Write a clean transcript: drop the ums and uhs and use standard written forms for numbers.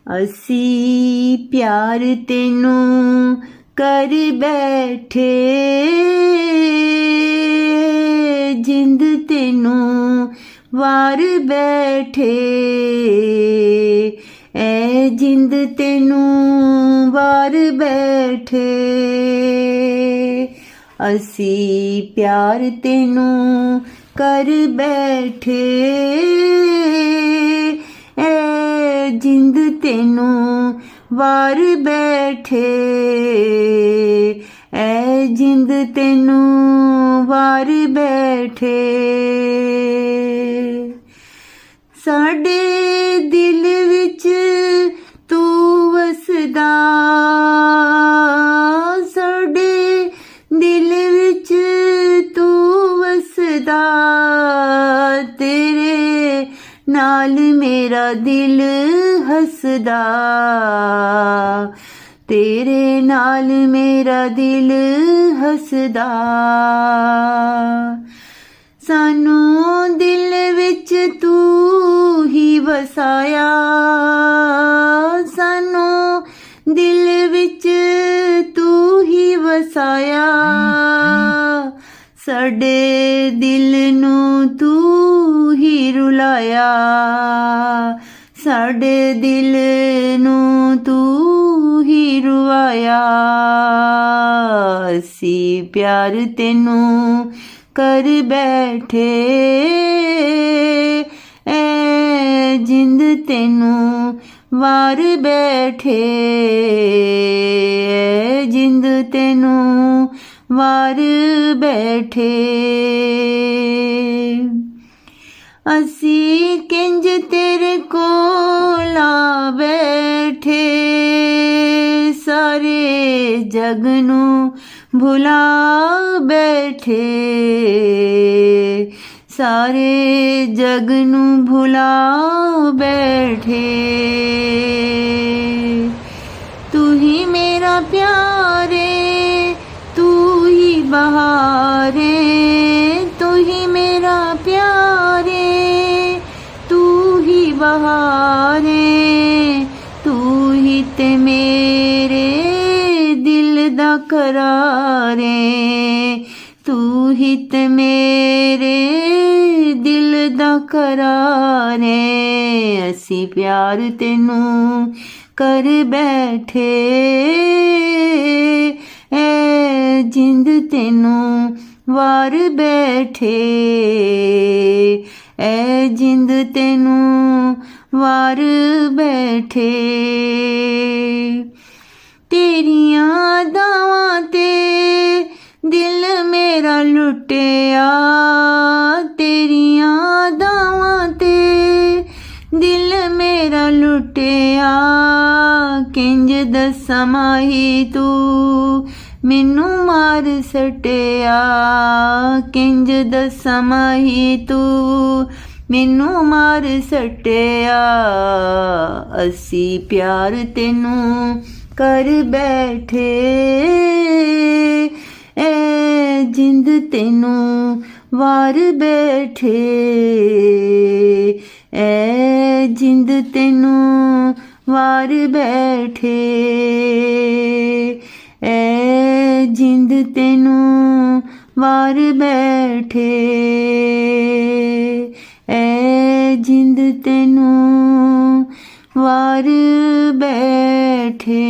असी प्यार तेनू कर बैठे, जिंद तेनू वार बैठे, ए जिंद तेनू वार बैठे। असी प्यार तेनू कर बैठे, ए जिंद तेनू वार बैठे, ए जिंद तेनू वार बैठे। साडे दिल विच तू वसदा, साडे दिल विच तू वसदा, तेरे नाल मेरा दिल हसदा, तेरे नाल मेरा दिल हसदा। सानू दिल विच तू ही वसाया, सानू दिल विच तू ही वसाया, साडे दिल नू तू ही रुलाया, साडे दिल नू तू ही रुआया। असी प्यार तेनू कर बैठे, ए जिंद तेनू वार बैठे, ए जिंद तेनू वार बैठे। असी किंज तेरे कोल आ बैठे, सारे जग नू भुला बैठे, सारे जग नू भुला बैठे। तू ही मेरा प्यारे, तू ही बहारे, तू ही मेरा प्यारे, तू ही बहारे, तू ही ते मेरे दिल दा करारे, तू ही ते मेरे दिल दा करारे। असी प्यार तेनू कर बैठे, ए जिंद तेनू वार बैठे, ए जिंद तेनू वार बैठे। तेरियां दावां ते दिल मेरा लुटिया, तेरियां दावां ते दिल मेरा लुटिया, किंज दस्सां माही तू मैनू मार सटिया, किंज दस्सां माही तू मैनू मार सटिया। असी प्यार तेनू कर बैठे, ए जिंद तेनू वार बैठे, ए जिंद तेनू वार बैठे, ए जिंद तेनू वार बैठे, ए जिंद तेनू वार बैठे।